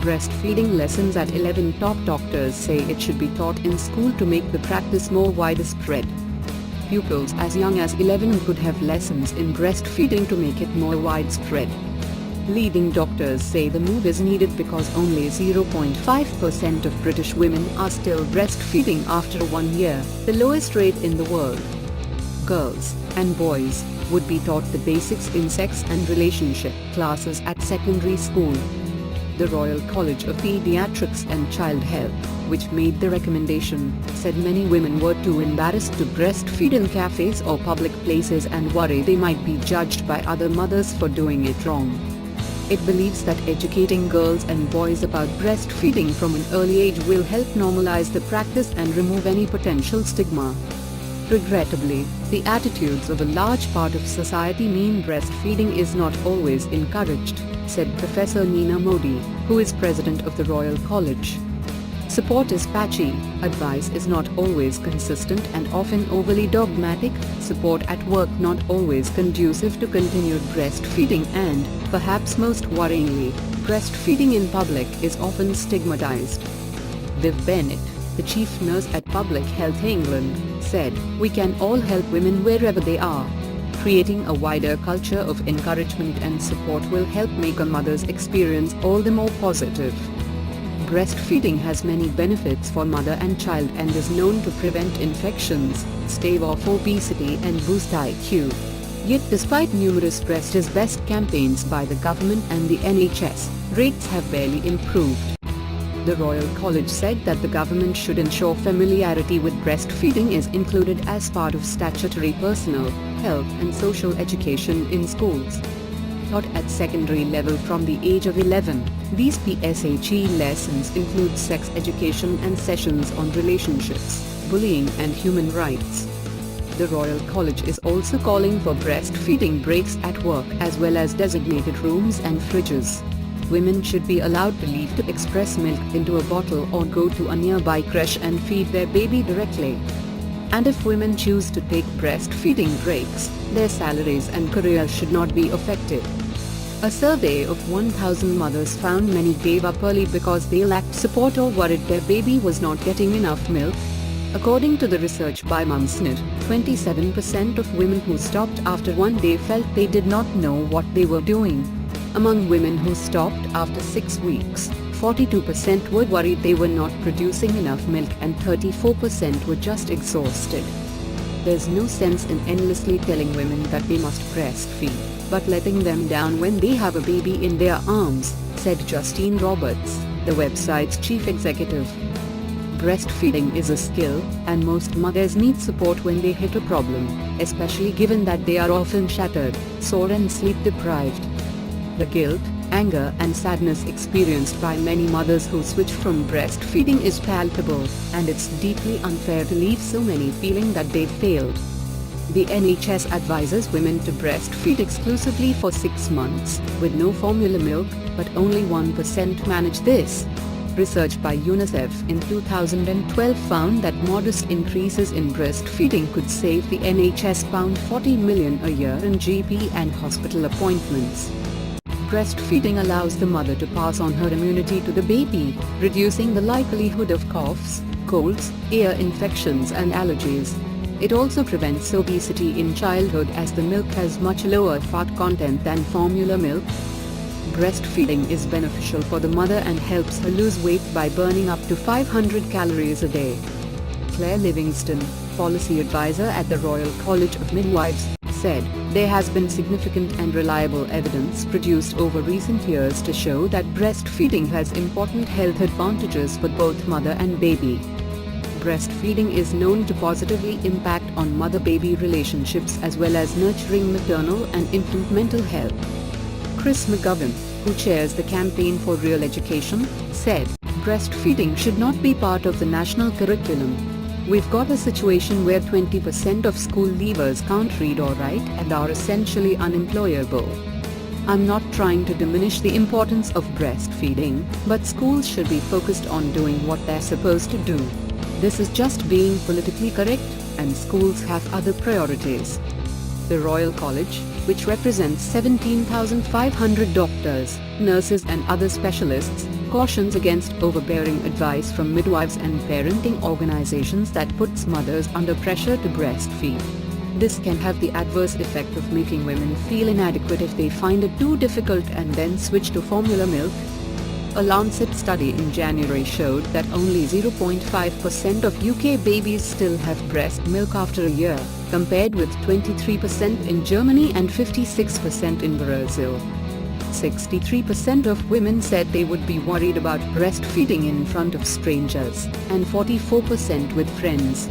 Breastfeeding lessons at 11. Top doctors say it should be taught in school to make the practice more widespread. Pupils as young as 11 could have lessons in breastfeeding to make it more widespread. Leading doctors say the move is needed because only 0.5% of British women are still breastfeeding after 1 year, the lowest rate in the world. Girls and boys would be taught the basics in sex and relationship classes at secondary school. The Royal College of Paediatrics and Child Health, which made the recommendation, said many women were too embarrassed to breastfeed in cafes or public places and worry they might be judged by other mothers for doing it wrong. It believes that educating girls and boys about breastfeeding from an early age will help normalize the practice and remove any potential stigma. Regrettably, the attitudes of a large part of society mean breastfeeding is not always encouraged, said Professor Neena Modi, who is president of the Royal College. Support is patchy, advice is not always consistent and often overly dogmatic, support at work not always conducive to continued breastfeeding and, perhaps most worryingly, breastfeeding in public is often stigmatized. Viv Bennett, the chief nurse at Public Health England, said, "We can all help women wherever they are. Creating a wider culture of encouragement and support will help make a mother's experience all the more positive." Breastfeeding has many benefits for mother and child and is known to prevent infections, stave off obesity and boost IQ. Yet despite numerous breast is best campaigns by the government and the NHS, rates have barely improved. The Royal College said that the government should ensure familiarity with breastfeeding is included as part of statutory personal, health and social education in schools. Taught at secondary level from the age of 11, these PSHE lessons include sex education and sessions on relationships, bullying and human rights. The Royal College is also calling for breastfeeding breaks at work as well as designated rooms and fridges. Women should be allowed to leave to express milk into a bottle or go to a nearby creche and feed their baby directly. And if women choose to take breastfeeding breaks, their salaries and careers should not be affected. A survey of 1,000 mothers found many gave up early because they lacked support or worried their baby was not getting enough milk. According to the research by Mumsnet, 27% of women who stopped after 1 day felt they did not know what they were doing. Among women who stopped after 6 weeks, 42% were worried they were not producing enough milk and 34% were just exhausted. There's no sense in endlessly telling women that they must breastfeed, but letting them down when they have a baby in their arms, said Justine Roberts, the website's chief executive. Breastfeeding is a skill, and most mothers need support when they hit a problem, especially given that they are often shattered, sore and sleep deprived. The guilt, anger and sadness experienced by many mothers who switch from breastfeeding is palpable, and it's deeply unfair to leave so many feeling that they failed. The NHS advises women to breastfeed exclusively for 6 months, with no formula milk, but only 1% manage this. Research by UNICEF in 2012 found that modest increases in breastfeeding could save the NHS £40 million a year in GP and hospital appointments. Breastfeeding allows the mother to pass on her immunity to the baby, reducing the likelihood of coughs, colds, ear infections and allergies. It also prevents obesity in childhood as the milk has much lower fat content than formula milk. Breastfeeding is beneficial for the mother and helps her lose weight by burning up to 500 calories a day. Claire Livingston, policy advisor at the Royal College of Midwives, said, "There has been significant and reliable evidence produced over recent years to show that breastfeeding has important health advantages for both mother and baby." Breastfeeding is known to positively impact on mother-baby relationships as well as nurturing maternal and infant mental health. Chris McGovern, who chairs the Campaign for Real Education, said, "Breastfeeding should not be part of the national curriculum. We've got a situation where 20% of school leavers can't read or write and are essentially unemployable. I'm not trying to diminish the importance of breastfeeding, but schools should be focused on doing what they're supposed to do. This is just being politically correct, and schools have other priorities." The Royal College, which represents 17,500 doctors, nurses and other specialists, cautions against overbearing advice from midwives and parenting organizations that puts mothers under pressure to breastfeed. This can have the adverse effect of making women feel inadequate if they find it too difficult and then switch to formula milk. A Lancet study in January showed that only 0.5% of UK babies still have breast milk after a year, compared with 23% in Germany and 56% in Brazil. 63% of women said they would be worried about breastfeeding in front of strangers, and 44% with friends.